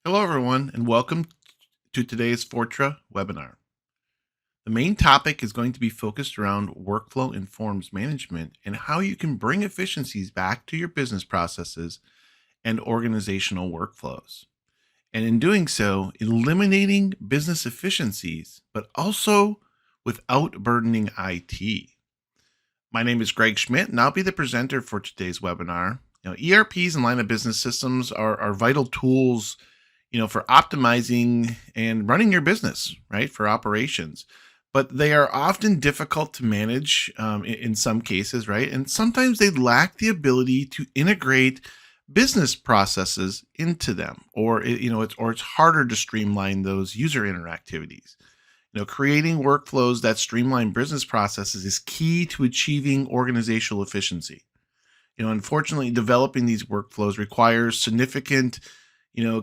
Hello, everyone, and welcome to today's Fortra webinar. The main topic is going to be focused around workflow and forms management and how you can bring efficiencies back to your business processes and organizational workflows. And in doing so, eliminating business efficiencies, but also without burdening IT. My name is Greg Schmidt, and I'll be the presenter for today's webinar. ERPs and line of business systems are vital tools for optimizing and running your business, right? For operations. But they are often difficult to manage in some cases, right? And sometimes they lack the ability to integrate business processes into them, or it's harder to streamline those user interactivities. Creating workflows that streamline business processes is key to achieving organizational efficiency. Unfortunately, developing these workflows requires significant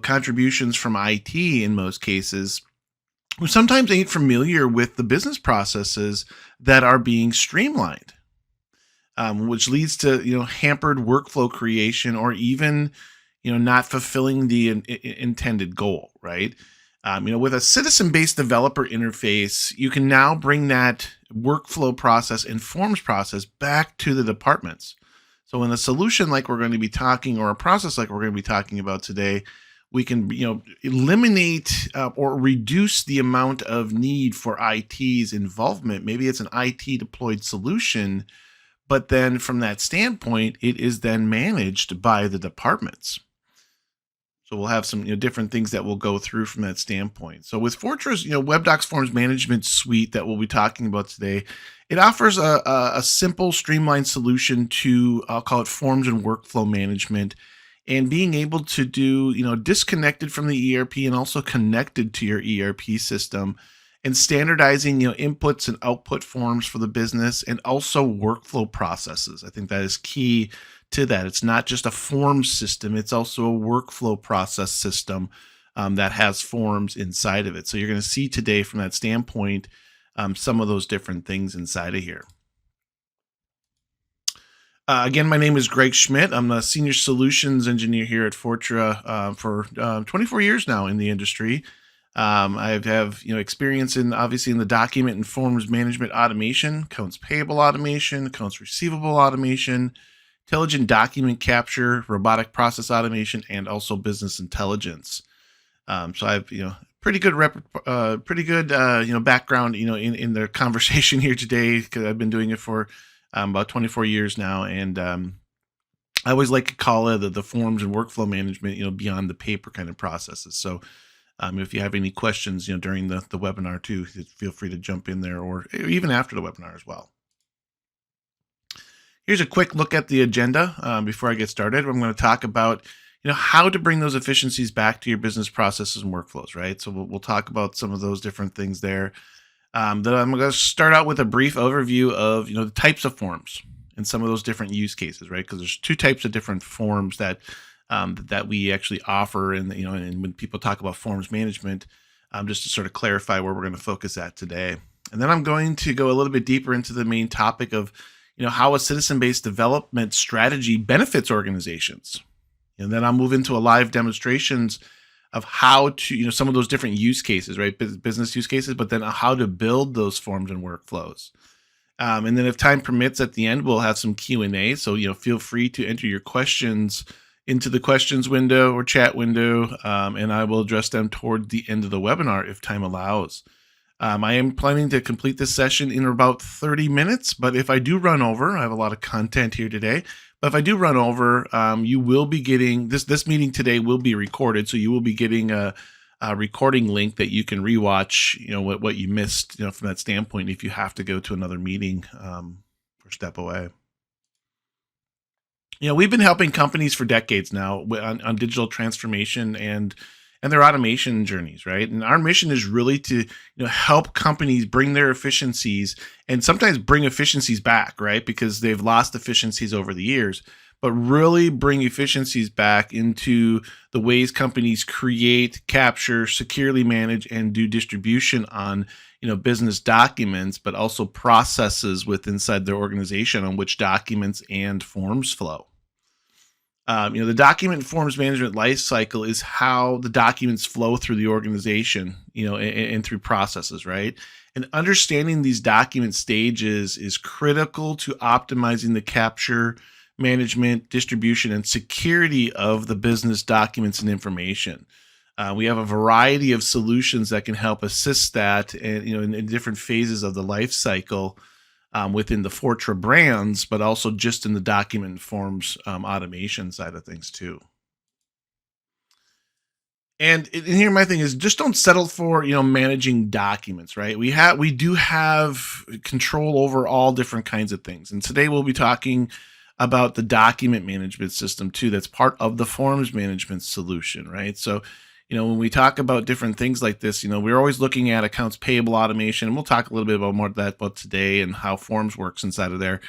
contributions from IT in most cases, who sometimes ain't familiar with the business processes that are being streamlined, which leads to hampered workflow creation or even not fulfilling the intended goal. Right. With a citizen-based developer interface, you can now bring that workflow process and forms process back to the departments. So in a solution like we're going to be talking, or a process like we're going to be talking about today, we can eliminate or reduce the amount of need for IT's involvement. Maybe it's an IT deployed solution, but then from that standpoint, it is then managed by the departments. So we'll have some different things that we'll go through from that standpoint. So with Fortra's WebDocs Forms Management Suite that we'll be talking about today, it offers a simple, streamlined solution to, I'll call it, forms and workflow management, and being able to do disconnected from the ERP and also connected to your ERP system, and standardizing inputs and output forms for the business, and also workflow processes. I think that is key to that. It's not just a form system, it's also a workflow process system that has forms inside of it. So you're going to see today from that standpoint some of those different things inside of here. Again, my name is Greg Schmidt. I'm a senior solutions engineer here at Fortra for 24 years now in the industry. I have experience obviously in the document and forms management automation, accounts payable automation, accounts receivable automation, intelligent document capture, robotic process automation, and also business intelligence. So I have pretty good background in the conversation here today, because I've been doing it for about 24 years now, and I always like to call it the forms and workflow management beyond the paper kind of processes. So if you have any questions during the webinar too, feel free to jump in there, or even after the webinar as well. Here's a quick look at the agenda before I get started. I'm going to talk about how to bring those efficiencies back to your business processes and workflows, right? So we'll talk about some of those different things there. Then I'm going to start out with a brief overview of the types of forms and some of those different use cases, right? Because there's two types of different forms that we actually offer, and and when people talk about forms management, just to sort of clarify where we're going to focus at today. And then I'm going to go a little bit deeper into the main topic of how a citizen-based development strategy benefits organizations. And then I'll move into a live demonstrations of how to, some of those different use cases, right? Business use cases, but then how to build those forms and workflows. And then if time permits at the end, we'll have some Q&A. So, feel free to enter your questions into the questions window or chat window, and I will address them toward the end of the webinar if time allows. I am planning to complete this session in about 30 minutes, but if I do run over, I have a lot of content here today, but if I do run over, you will be getting, this meeting today will be recorded, so you will be getting a recording link that you can rewatch, what you missed, from that standpoint, if you have to go to another meeting or step away. We've been helping companies for decades now on digital transformation and their automation journeys, right? And our mission is really to help companies bring their efficiencies, and sometimes bring efficiencies back, right? Because they've lost efficiencies over the years, but really bring efficiencies back into the ways companies create, capture, securely manage, and do distribution on business documents, but also processes inside their organization on which documents and forms flow. The document and forms management life cycle is how the documents flow through the organization, and through processes, right? And understanding these document stages is critical to optimizing the capture, management, distribution, and security of the business documents and information. We have a variety of solutions that can help assist that, and in different phases of the life cycle within the Fortra brands, but also just in the document and forms automation side of things too. And here my thing is, just don't settle for managing documents, right? We do have control over all different kinds of things, and today we'll be talking about the document management system too. That's part of the forms management solution, right? So when we talk about different things like this, we're always looking at accounts payable automation, and we'll talk a little bit about more of that about today and how forms works inside of there.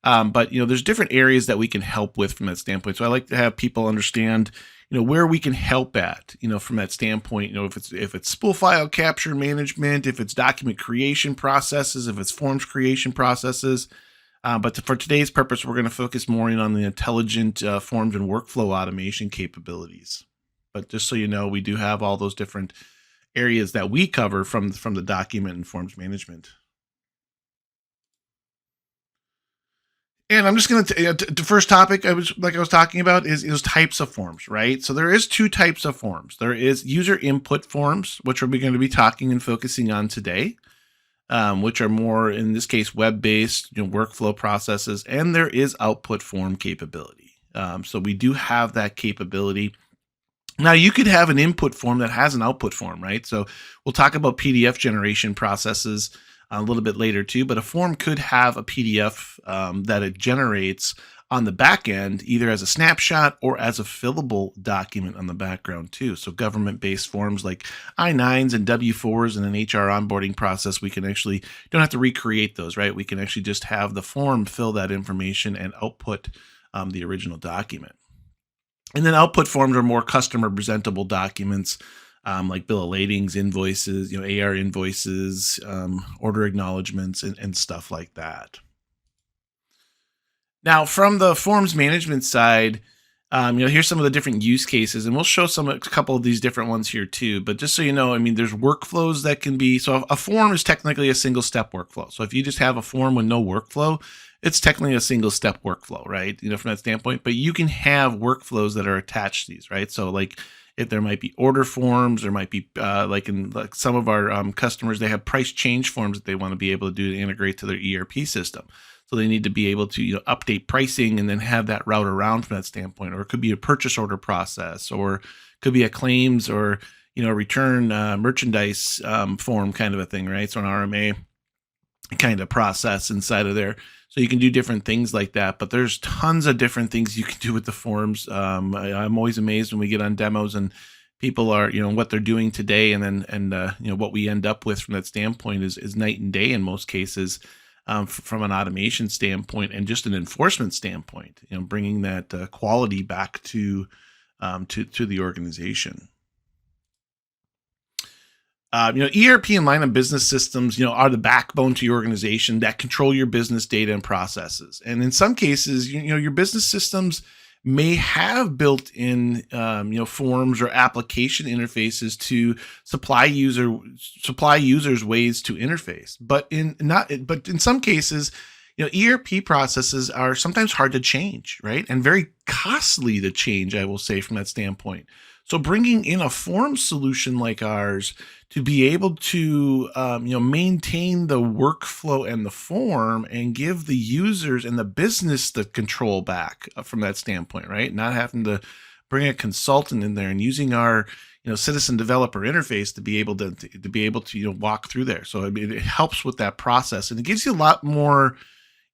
But there's different areas that we can help with from that standpoint. So I like to have people understand, where we can help at, from that standpoint. If it's spool file capture management, if it's document creation processes, if it's forms creation processes. But for today's purpose, we're going to focus more in on the intelligent forms and workflow automation capabilities. But just so you know, we do have all those different areas that we cover from the document and forms management. And I'm just going to the first topic I was talking about is types of forms, right? So there is two types of forms. There is user input forms, which we're going to be talking and focusing on today, which are more, in this case, web-based workflow processes, and there is output form capability. So we do have that capability. Now, you could have an input form that has an output form, right? So we'll talk about PDF generation processes a little bit later too, but a form could have a PDF that it generates on the back end, either as a snapshot or as a fillable document on the background too. So government-based forms like I-9s and W-4s and an HR onboarding process, we can actually don't have to recreate those, right? We can actually just have the form fill that information and output the original document. And then output forms are more customer presentable documents, like bill of ladings, invoices, AR invoices, order acknowledgments, and stuff like that. Now, from the forms management side, here's some of the different use cases, and we'll show a couple of these different ones here too. But just so you know, there's workflows that can be. So a form is technically a single step workflow. So if you just have a form with no workflow, it's technically a single step workflow, right? From that standpoint. But you can have workflows that are attached to these, right? So like, if there might be order forms, there might be like some of our customers, they have price change forms that they want to be able to do to integrate to their ERP system. So they need to be able to update pricing and then have that route around from that standpoint. Or it could be a purchase order process, or it could be a claims or return merchandise form kind of a thing, right? So an RMA kind of process inside of there. So you can do different things like that, but there's tons of different things you can do with the forms. I'm always amazed when we get on demos and people are, what they're doing today, and what we end up with from that standpoint is night and day in most cases, from an automation standpoint and just an enforcement standpoint. Bringing that quality back to the organization. ERP and line of business systems, are the backbone to your organization that control your business data and processes. And in some cases, your business systems may have built-in, forms or application interfaces to supply users ways to interface. But in some cases, ERP processes are sometimes hard to change, right? And very costly to change, I will say, from that standpoint. So bringing in a form solution like ours to be able to, maintain the workflow and the form and give the users and the business the control back from that standpoint, right? Not having to bring a consultant in there and using our, citizen developer interface to be able to walk through there. So it helps with that process, and it gives you a lot more,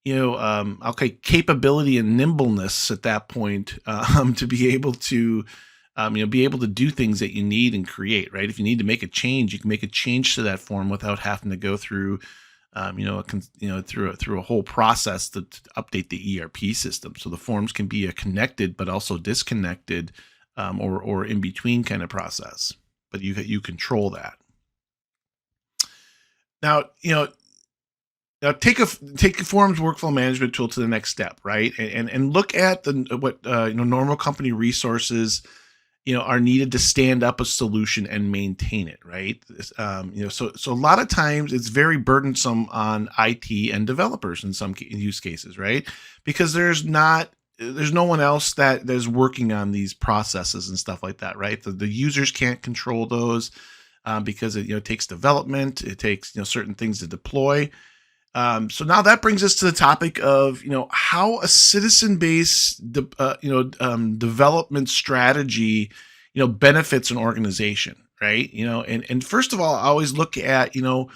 capability and nimbleness at that point, to be able to. Be able to do things that you need and create, right? If you need to make a change, you can make a change to that form without having to go through, through a whole process to update the ERP system. So the forms can be a connected but also disconnected, or in between kind of process. But you control that. Now, Now take a forms workflow management tool to the next step, right? And look at the what normal company resources are needed to stand up a solution and maintain it, right? So a lot of times it's very burdensome on IT and developers in some use cases, right? Because there's no one else that is working on these processes and stuff like that, right? The users can't control those because it takes development, it takes certain things to deploy. So now that brings us to the topic of how a citizen-based development strategy benefits an organization, right? And first of all, I always look at the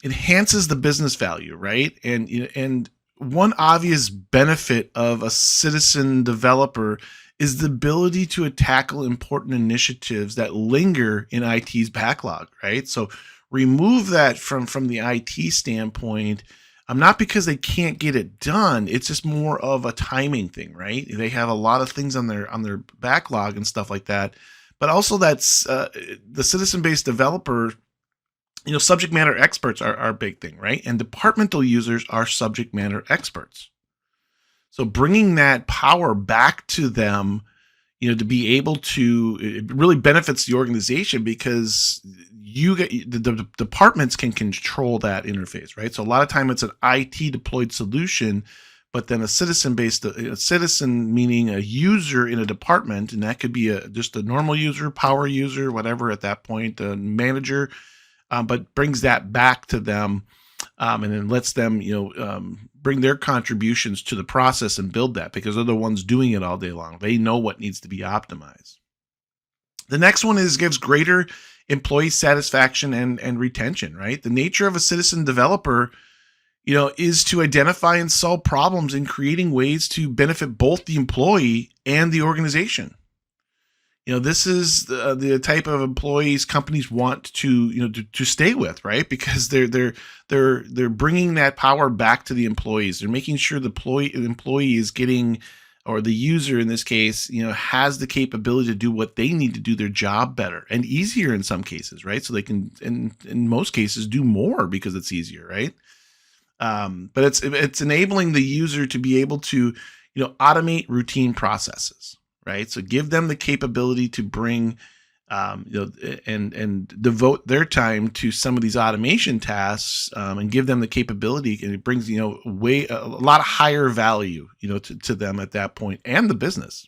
enhances the business value, right? And one obvious benefit of a citizen developer is the ability to tackle important initiatives that linger in IT's backlog, right? So remove that from the IT standpoint. Not because they can't get it done. It's just more of a timing thing, right? They have a lot of things on their backlog and stuff like that. But also that's the citizen-based developer, subject matter experts are a big thing, right? And departmental users are subject matter experts. So bringing that power back to them, to be able to, it really benefits the organization because the departments can control that interface, right? So a lot of time it's an IT deployed solution, but then a citizen meaning a user in a department, and that could be just a normal user, power user, whatever at that point, a manager, but brings that back to them, and then lets them bring their contributions to the process and build that, because they're the ones doing it all day long. They know what needs to be optimized. The next one gives greater employee satisfaction and retention, right? The nature of a citizen developer, is to identify and solve problems in creating ways to benefit both the employee and the organization. This is the type of employees companies want to stay with, right? Because they're bringing that power back to the employees. They're making sure the employee is getting, or the user in this case, has the capability to do what they need to do their job better and easier in some cases, right? So they can, in most cases, do more because it's easier, right? But it's enabling the user to be able to automate routine processes. Right, so give them the capability to bring, and devote their time to some of these automation tasks, and give them the capability, and it brings a lot of higher value, to them at that point and the business.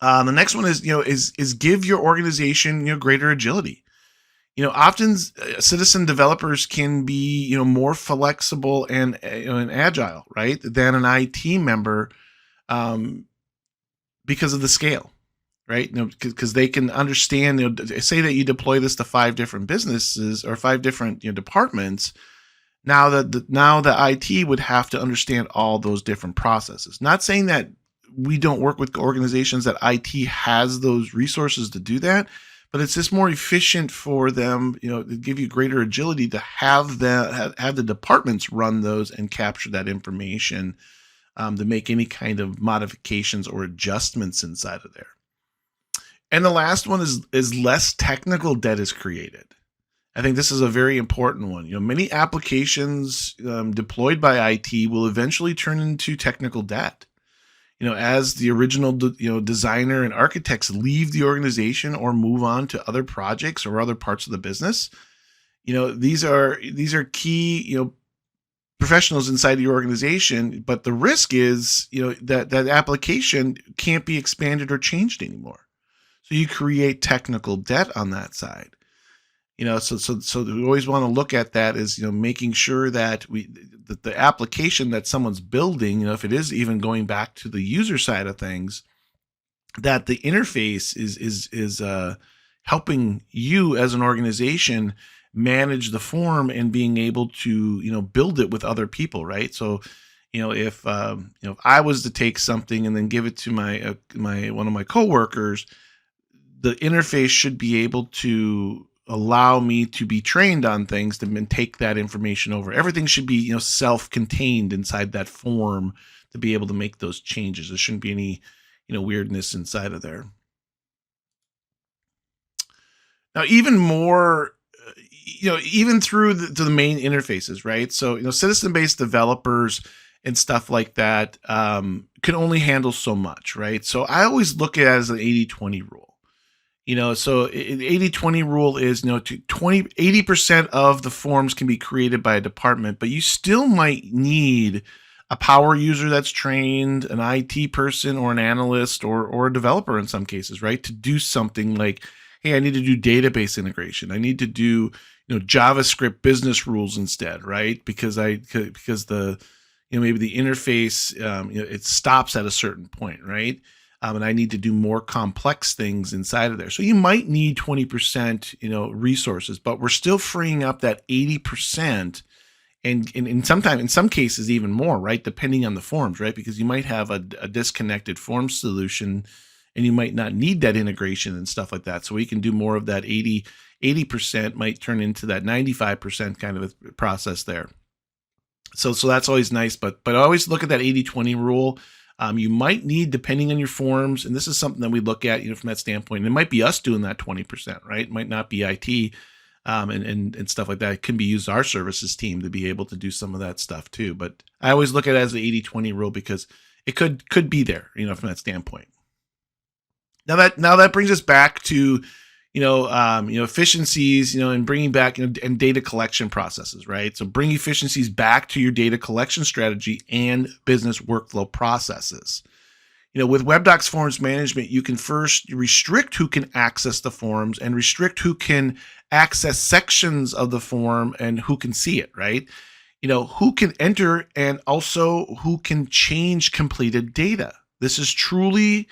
The next one is give your organization greater agility. Often citizen developers can be more flexible and agile, right, than an IT member. Because of the scale, right? Because they can understand, say that you deploy this to 5 different businesses or 5 different departments. Now the IT would have to understand all those different processes. Not saying that we don't work with organizations that IT has those resources to do that, but it's just more efficient for them, to give you greater agility to have the departments run those and capture that information, to make any kind of modifications or adjustments inside of there. And the last one is less technical debt is created. I think this is a very important one. Many applications deployed by IT will eventually turn into technical debt. As the original designer and architects leave the organization or move on to other projects or other parts of the business, these are key professionals inside your organization, but the risk is, that application can't be expanded or changed anymore. So you create technical debt on that side. So we always want to look at that as, making sure that that the application that someone's building, if it is even going back to the user side of things, that the interface is helping you as an organization manage the form and being able to build it with other people, right? So if I was to take something and then give it to my one of my coworkers, the interface should be able to allow me to be trained on things to take that information over. Everything should be self-contained inside that form to be able to make those changes. There shouldn't be any weirdness inside of there. Now, even more even through to the main interfaces, right? So, citizen-based developers and stuff like that can only handle so much, right? So I always look at it as an 80-20 rule. So 80-20 rule is, to 80% of the forms can be created by a department, but you still might need a power user that's trained, an IT person or an analyst or a developer in some cases, right? To do something like, hey, I need to do database integration. I need to do, JavaScript business rules instead, right? Because the, maybe the interface, it stops at a certain point, right? And I need to do more complex things inside of there. So you might need 20%, resources, but we're still freeing up that 80%, and in some cases even more, right? Depending on the forms, right? Because you might have a disconnected form solution, and you might not need that integration and stuff like that. So we can do more of that 80% might turn into that 95% kind of a process there. So that's always nice, but I always look at that 80-20 rule. You might need, depending on your forms, and this is something that we look at, from that standpoint. And it might be us doing that 20%, right? It might not be IT and stuff like that. It can be used our services team to be able to do some of that stuff too. But I always look at it as the 80-20 rule because it could be there, from that standpoint. Now that brings us back to efficiencies, and bringing back, and data collection processes, right? So bring efficiencies back to your data collection strategy and business workflow processes. With WebDocs forms management, you can first restrict who can access the forms and restrict who can access sections of the form and who can see it, right? Who can enter and also who can change completed data. This is truly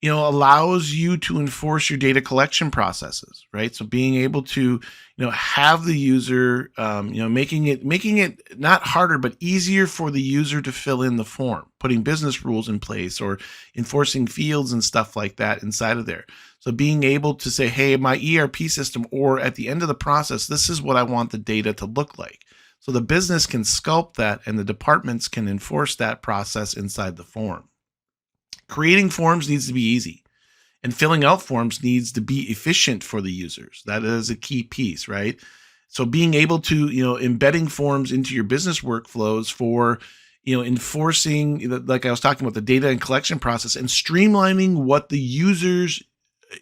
allows you to enforce your data collection processes, right? So being able to, have the user, making it not harder, but easier for the user to fill in the form, putting business rules in place or enforcing fields and stuff like that inside of there. So being able to say, hey, my ERP system, or at the end of the process, this is what I want the data to look like. So the business can sculpt that and the departments can enforce that process inside the form. Creating forms needs to be easy, and filling out forms needs to be efficient for the users. That is a key piece, right? So being able to, embedding forms into your business workflows for, enforcing, like I was talking about, the data and collection process, and streamlining what the users,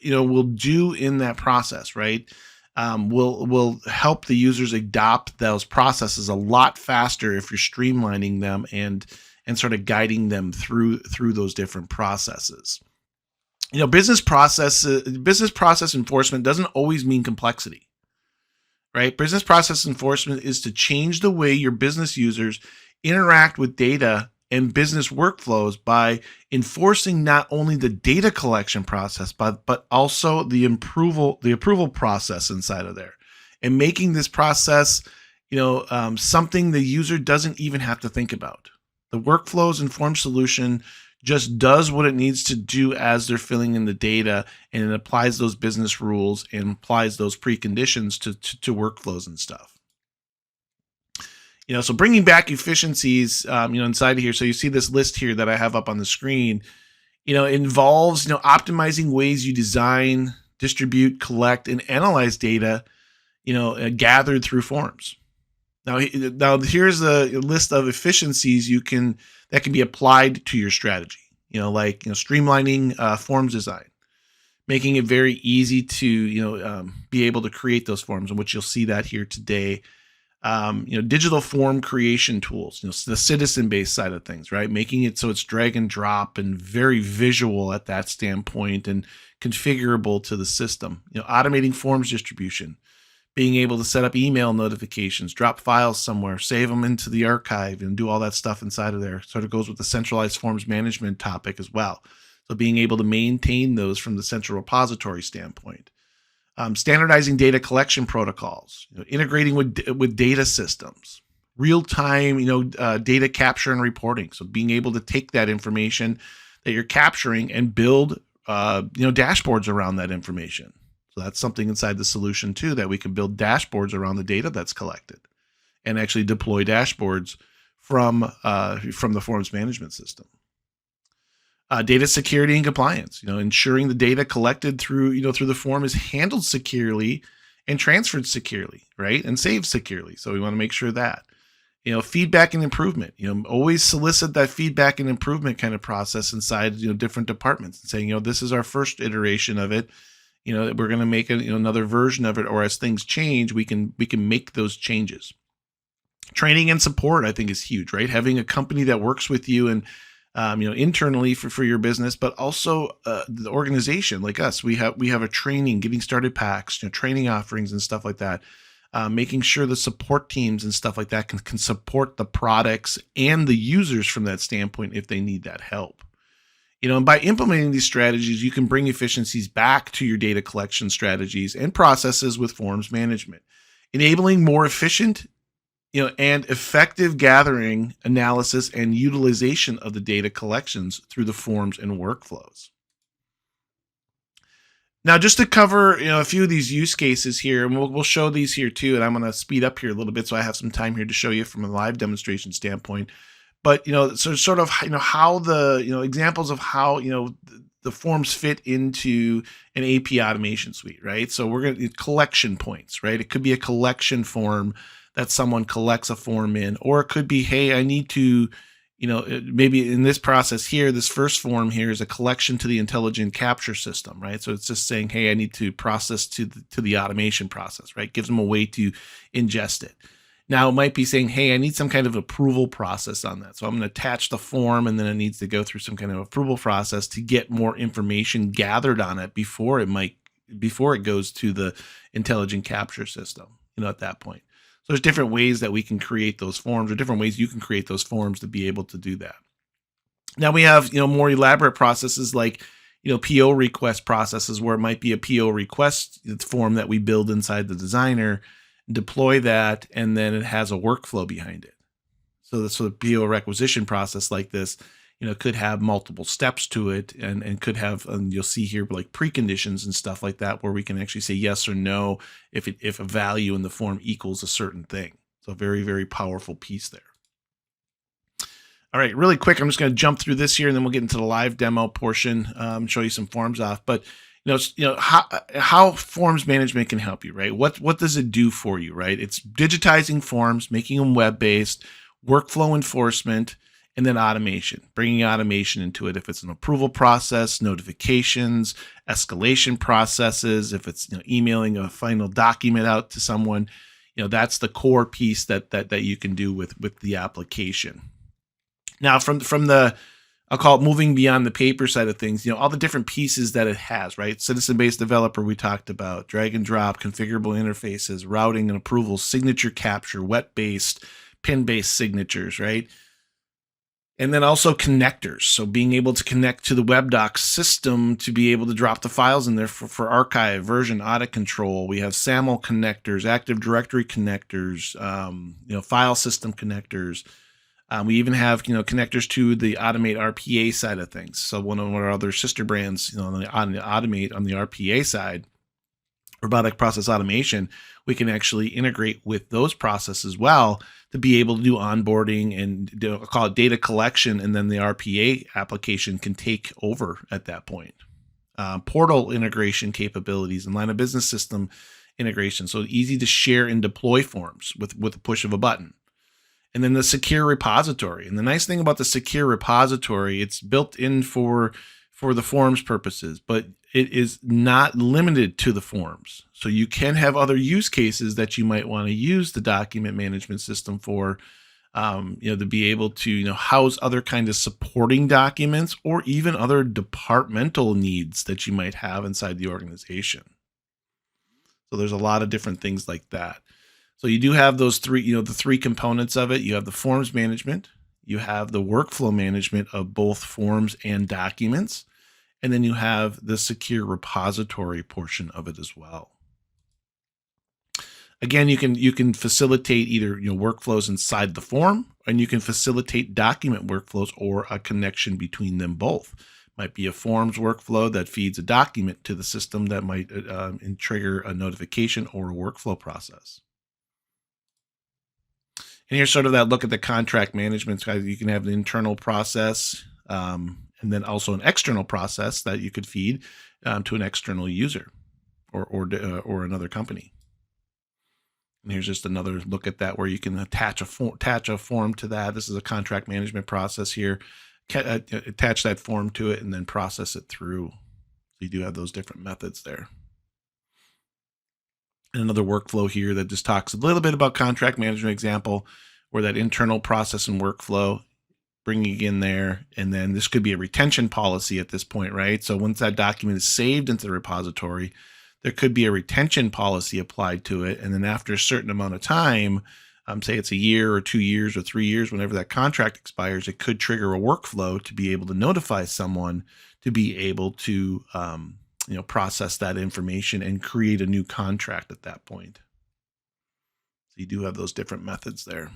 will do in that process, right? Will help the users adopt those processes a lot faster if you're streamlining them and sort of guiding them through those different processes. Business process enforcement doesn't always mean complexity, right? Business process enforcement is to change the way your business users interact with data and business workflows by enforcing not only the data collection process, but also the approval process inside of there, and making this process, something the user doesn't even have to think about. The workflows and form solution just does what it needs to do as they're filling in the data, and it applies those business rules and applies those preconditions to workflows and stuff. So bringing back efficiencies, inside of here. So you see this list here that I have up on the screen, involves, optimizing ways you design, distribute, collect, and analyze data, gathered through forms. Now here's a list of efficiencies that can be applied to your strategy. Like streamlining forms design, making it very easy to be able to create those forms, in which you'll see that here today. Digital form creation tools, the citizen-based side of things, right? Making it so it's drag and drop and very visual at that standpoint and configurable to the system. Automating forms distribution. Being able to set up email notifications, drop files somewhere, save them into the archive, and do all that stuff inside of there. Sort of goes with the centralized forms management topic as well. So being able to maintain those from the central repository standpoint. Standardizing data collection protocols, integrating with data systems, real-time, data capture and reporting. So being able to take that information that you're capturing and build, dashboards around that information. So that's something inside the solution too, that we can build dashboards around the data that's collected and actually deploy dashboards from the forms management system. Data security and compliance, ensuring the data collected through the form is handled securely and transferred securely, right? And saved securely. So we want to make sure that, feedback and improvement, always solicit that feedback and improvement kind of process inside, different departments, and saying, this is our first iteration of it. We're going to make another version of it, or as things change, we can make those changes. Training and support, I think, is huge, right? Having a company that works with you and internally for your business, but also the organization like us. We have a training, getting started packs, training offerings and stuff like that. Making sure the support teams and stuff like that can support the products and the users from that standpoint if they need that help. And by implementing these strategies, you can bring efficiencies back to your data collection strategies and processes with forms management, enabling more efficient and effective gathering, analysis, and utilization of the data collections through the forms and workflows. Now, just to cover a few of these use cases here, and we'll show these here too, and I'm going to speed up here a little bit so I have some time here to show you from a live demonstration standpoint. But so sort of how the examples of how the forms fit into an AP automation suite, right? So we're going to collection points, right? It could be a collection form that someone collects a form in, or it could be, hey, I need to, maybe in this process here, this first form here is a collection to the intelligent capture system, right? So it's just saying, hey, I need to process to the automation process, right? Gives them a way to ingest it. Now it might be saying, hey, I need some kind of approval process on that. So I'm going to attach the form, and then it needs to go through some kind of approval process to get more information gathered on it before it goes to the intelligent capture system, at that point. So there's different ways that we can create those forms, or different ways you can create those forms to be able to do that. Now we have, more elaborate processes like, PO request processes, where it might be a PO request form that we build inside the designer, deploy that, and then it has a workflow behind it. So the PO requisition process like this, could have multiple steps to it, and could have, and you'll see here like preconditions and stuff like that, where we can actually say yes or no if a value in the form equals a certain thing. So a very, very powerful piece there. All right, really quick, I'm just going to jump through this here, and then we'll get into the live demo portion, show you some forms off. But how forms management can help you, right? What does it do for you, right? It's digitizing forms, making them web-based, workflow enforcement, and then automation, bringing automation into it. If it's an approval process, notifications, escalation processes, if it's emailing a final document out to someone, that's the core piece that you can do with the application. Now, from the, I'll call it moving beyond the paper side of things, all the different pieces that it has, right? Citizen-based developer we talked about, drag and drop, configurable interfaces, routing and approvals, signature capture, web-based, pin-based signatures, right? And then also connectors. So being able to connect to the WebDocs system to be able to drop the files in there for archive, version, audit control. We have SAML connectors, Active Directory connectors, file system connectors. We even have connectors to the Automate RPA side of things. So one of our other sister brands, on the Automate on the RPA side, robotic process automation, we can actually integrate with those processes as well to be able to do onboarding and call it data collection, and then the RPA application can take over at that point. Portal integration capabilities and line of business system integration, so easy to share and deploy forms with the push of a button. And then the secure repository. And the nice thing about the secure repository, it's built in for the forms purposes, but it is not limited to the forms. So you can have other use cases that you might want to use the document management system for, to be able to, house other kinds of supporting documents, or even other departmental needs that you might have inside the organization. So there's a lot of different things like that. So you do have those three, the three components of it. You have the forms management, you have the workflow management of both forms and documents, and then you have the secure repository portion of it as well. Again, you can facilitate either workflows inside the form, and you can facilitate document workflows or a connection between them both. Might be a forms workflow that feeds a document to the system that might trigger a notification or a workflow process. And here's sort of that look at the contract management. So you can have an internal process, and then also an external process that you could feed to an external user or another company. And here's just another look at that where you can attach a form to that. This is a contract management process here. Attach that form to it and then process it through. So you do have those different methods there. And another workflow here that just talks a little bit about contract management example, where that internal process and workflow, bringing in there. And then this could be a retention policy at this point, right? So once that document is saved into the repository, there could be a retention policy applied to it. And then after a certain amount of time, say it's a year or 2 years or 3 years, whenever that contract expires, it could trigger a workflow to be able to notify someone to be able to process that information and create a new contract at that point. So you do have those different methods there.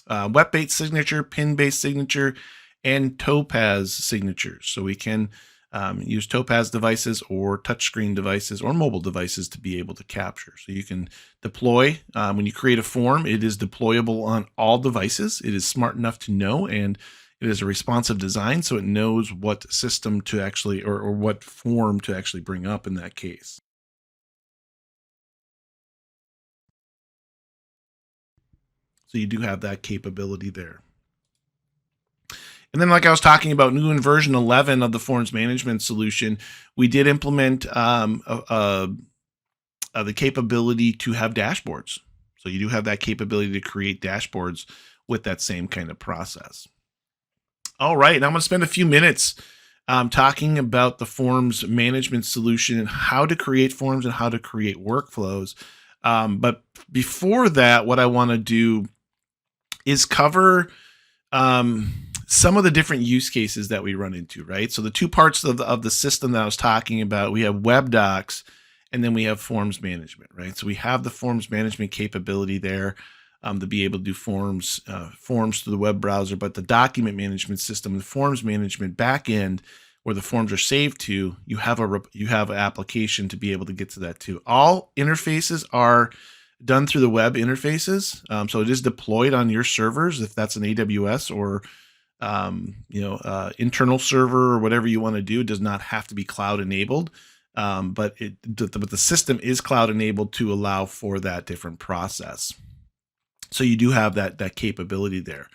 Web-based signature, pin-based signature, and Topaz signatures. So we can use Topaz devices or touchscreen devices or mobile devices to be able to capture. So you can deploy, when you create a form, it is deployable on all devices. It is smart enough to know, and it is a responsive design, so it knows what system to actually, or what form to actually bring up in that case. So you do have that capability there. And then, like I was talking about, new in version 11 of the forms management solution, we did implement the capability to have dashboards. So you do have that capability to create dashboards with that same kind of process. All right, now I'm going to spend a few minutes talking about the forms management solution and how to create forms and how to create workflows. But before that, what I want to do is cover some of the different use cases that we run into, right? So the two parts of the system that I was talking about, we have web docs and then we have forms management, right? So we have the forms management capability there to be able to do forms through the web browser, but the document management system, the forms management backend, where the forms are saved to, you have an application to be able to get to that too. All interfaces are done through the web interfaces, so it is deployed on your servers if that's an AWS or internal server or whatever you want to do. It does not have to be cloud enabled, but the system is cloud enabled to allow for that different process. So you do have that capability there.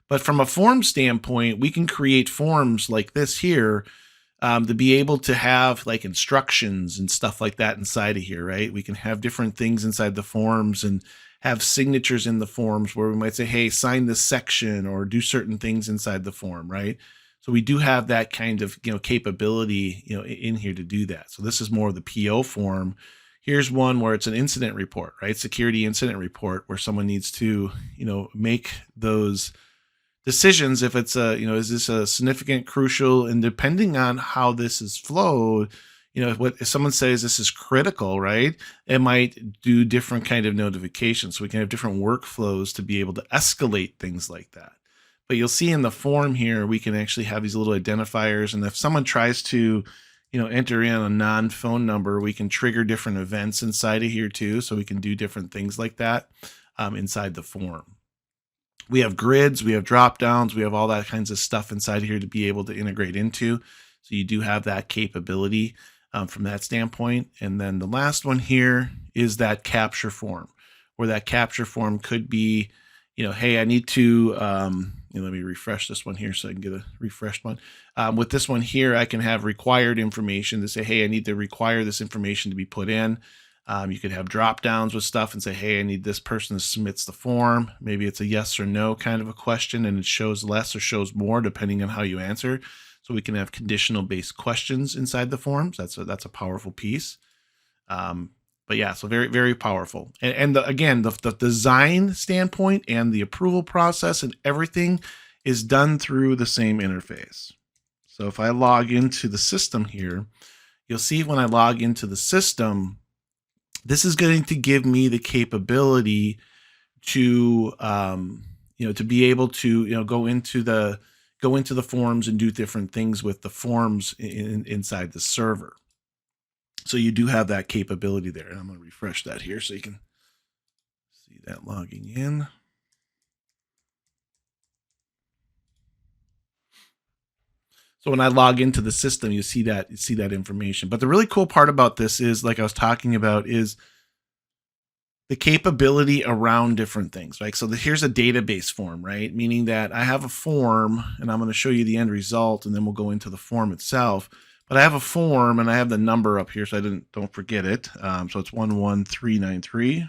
But from a form standpoint, we can create forms like this here to be able to have like instructions and stuff like that inside of here, right? We can have different things inside the forms and have signatures in the forms where we might say, hey, sign this section or do certain things inside the form, right? So we do have that kind of capability in here to do that. So this is more of the PO form. Here's one where it's an incident report, right? Security incident report, where someone needs to, make those decisions if it's is this a significant, crucial, and depending on how this is flowed, if someone says this is critical, right? It might do different kind of notifications. So we can have different workflows to be able to escalate things like that. But you'll see in the form here, we can actually have these little identifiers. And if someone tries to enter in a non-phone number, we can trigger different events inside of here too. So we can do different things like that inside the form. We have grids, we have drop downs, we have all that kinds of stuff inside here to be able to integrate into. So you do have that capability from that standpoint. And then the last one here is that capture form, where that capture form could be, hey, I need to, let me refresh this one here so I can get a refreshed one. With this one here, I can have required information to say, hey, I need to require this information to be put in. You could have drop downs with stuff and say, hey, I need this person to submits the form. Maybe it's a yes or no kind of a question, and it shows less or shows more depending on how you answer. So we can have conditional based questions inside the forms. That's a powerful piece. But yeah, so very, very powerful. And again, the design standpoint and the approval process and everything is done through the same interface. So if I log into the system here, you'll see when I log into the system, this is going to give me the capability to, to be able to, go into the forms and do different things with the forms inside the server. So you do have that capability there. And I'm going to refresh that here so you can see that logging in. So when I log into the system, you see that information. But the really cool part about this is, like I was talking about, is the capability around different things. Like, so here's a database form, right? Meaning that I have a form, and I'm going to show you the end result, and then we'll go into the form itself. But I have a form, and I have the number up here, so don't forget it. So it's 11393.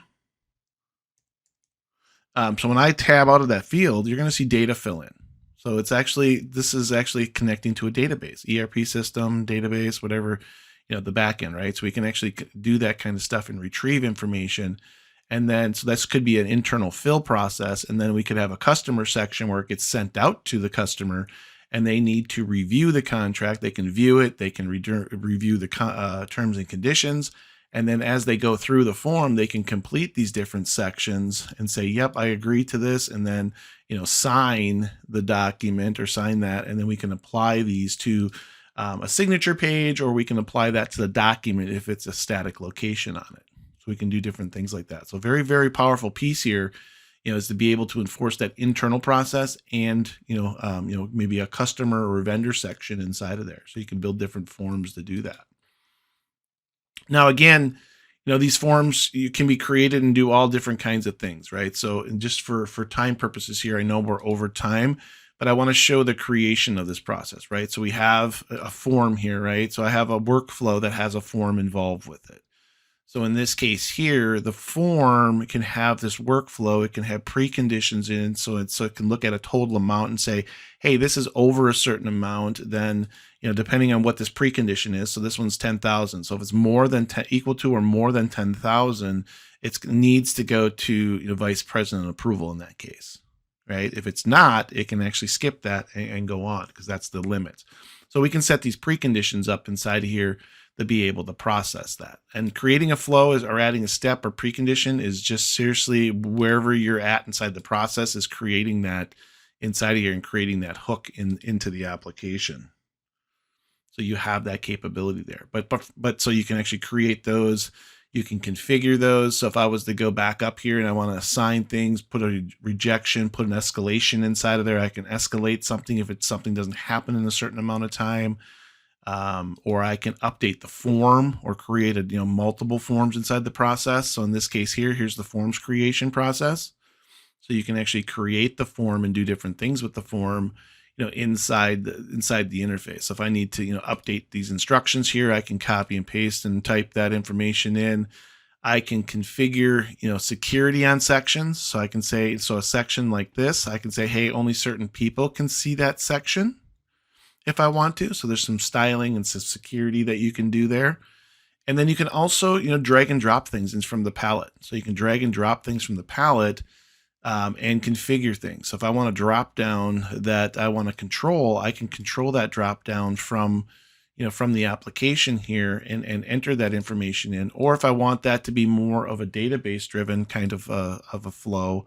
So when I tab out of that field, you're going to see data fill in. So this is actually connecting to a database, ERP system, database, whatever, the back end, right? So we can actually do that kind of stuff and retrieve information. And then, so this could be an internal fill process. And then we could have a customer section where it gets sent out to the customer and they need to review the contract. They can view it. They can review the terms and conditions. And then as they go through the form, they can complete these different sections and say, yep, I agree to this. And then, sign the document or sign that. And then we can apply these to a signature page, or we can apply that to the document if it's a static location on it. So we can do different things like that. So very, very powerful piece here, is to be able to enforce that internal process and, maybe a customer or a vendor section inside of there. So you can build different forms to do that. Now, again, these forms can be created and do all different kinds of things, right? So, and just for time purposes here, I know we're over time, but I want to show the creation of this process, right? So we have a form here, right? So I have a workflow that has a form involved with it. So in this case here, the form can have this workflow. It can have preconditions in, so it can look at a total amount and say, hey, this is over a certain amount. Then, depending on what this precondition is. So this one's 10,000. So if it's more than equal to or more than 10,000, it needs to go to vice president approval in that case, right? If it's not, it can actually skip that and go on because that's the limit. So we can set these preconditions up inside of here to be able to process that. And creating a flow or adding a step or precondition is just seriously wherever you're at inside the process is creating that inside of here and creating that hook into the application. So you have that capability there. But so you can actually create those. You can configure those. So if I was to go back up here and I want to assign things, put a rejection, put an escalation inside of there, I can escalate something if something doesn't happen in a certain amount of time. Or I can update the form or create multiple forms inside the process. So in this case here's the forms creation process. So you can actually create the form and do different things with the form, inside the interface. So if I need to, update these instructions here, I can copy and paste and type that information in. I can configure, security on sections. So I can say, so a section like this, I can say, hey, only certain people can see that section if I want to. So there's some styling and some security that you can do there. And then you can also, drag and drop things in from the palette. So you can drag and drop things from the palette and configure things. So if I want to drop down that I want to control, I can control that drop down from the application here and enter that information in. Or if I want that to be more of a database driven kind of a flow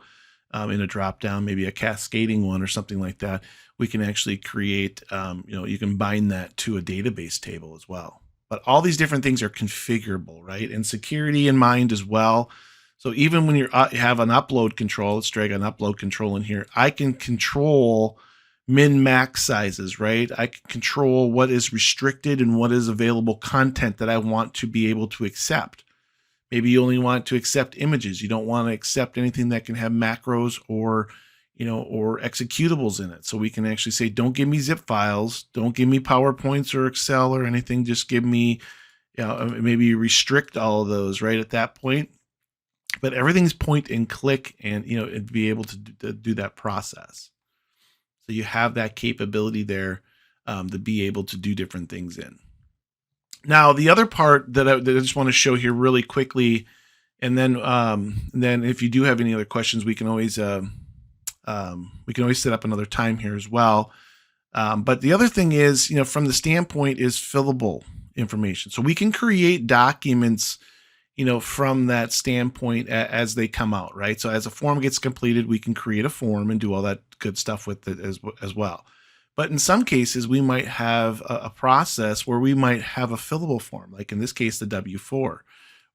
in a drop down, maybe a cascading one or something like that, we can actually create, you can bind that to a database table as well. But all these different things are configurable, right? And security in mind as well. So even when you have an upload control, let's drag an upload control in here, I can control min-max sizes, right? I can control what is restricted and what is available content that I want to be able to accept. Maybe you only want to accept images. You don't want to accept anything that can have macros or executables in it. So we can actually say, don't give me zip files, don't give me PowerPoints or Excel or anything. Just give me, maybe restrict all of those right at that point. But everything's point and click, and it'd be able to do that process. So you have that capability there to be able to do different things in. Now, the other part that I just want to show here really quickly, and then if you do have any other questions, we can always set up another time here as well. But the other thing is, from the standpoint is fillable information. So we can create documents, from that standpoint as they come out, right? So as a form gets completed, we can create a form and do all that good stuff with it as well. But in some cases, we might have a process where we might have a fillable form, like in this case, the W-4,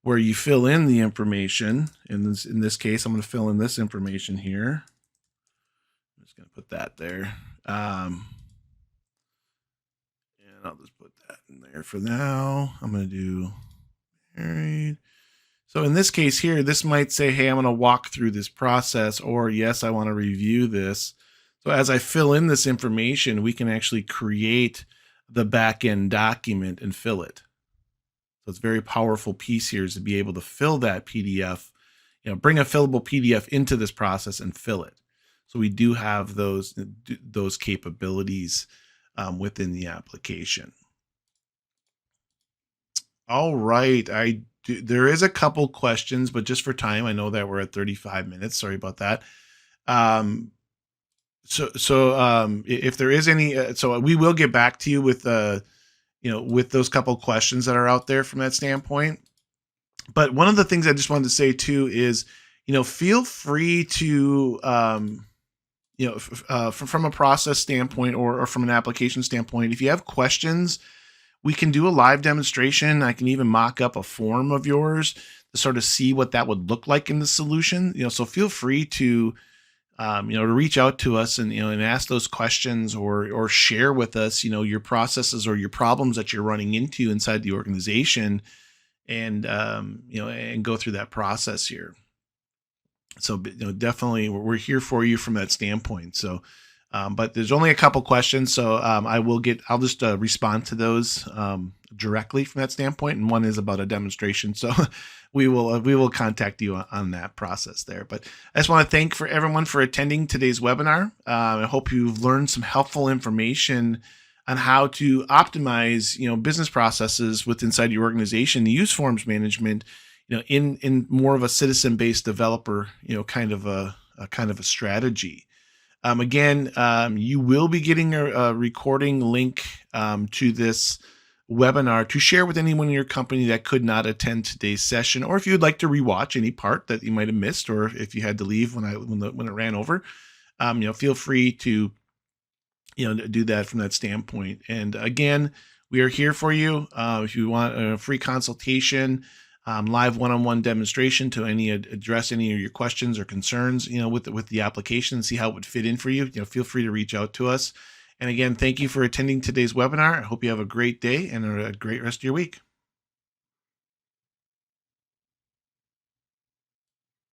where you fill in the information. In this case, I'm going to fill in this information here. I'm just going to put that there. And I'll just put that in there for now. I'm going to do married. So in this case here, this might say, hey, I'm going to walk through this process, or yes, I want to review this. So as I fill in this information, we can actually create the backend document and fill it. So it's a very powerful piece here is to be able to fill that PDF, bring a fillable PDF into this process and fill it. So we do have those capabilities within the application. All right, there is a couple questions, but just for time, I know that we're at 35 minutes. Sorry about that. If there is any, so we will get back to you with with those couple questions that are out there from that standpoint. But one of the things I just wanted to say too is, feel free to, from a process standpoint or from an application standpoint, if you have questions, we can do a live demonstration. I can even mock up a form of yours to sort of see what that would look like in the solution. So feel free to, to reach out to us and, and ask those questions or share with us, your processes or your problems that you're running into inside the organization and, and go through that process here. So, definitely we're here for you from that standpoint. So, but there's only a couple questions, so I'll just respond to those directly from that standpoint. And one is about a demonstration, so we will contact you on that process there. But I just want to thank everyone for attending today's webinar. I hope you've learned some helpful information on how to optimize business processes inside your organization to use forms management, in more of a citizen-based developer, kind of a strategy. Again, you will be getting a recording link to this webinar to share with anyone in your company that could not attend today's session, or if you'd like to rewatch any part that you might have missed, or if you had to leave when it ran over, feel free to do that from that standpoint. And again, we are here for you. If you want a free consultation, live one-on-one demonstration to address any of your questions or concerns, with the application and see how it would fit in for you, feel free to reach out to us. And again, thank you for attending today's webinar. I hope you have a great day and a great rest of your week.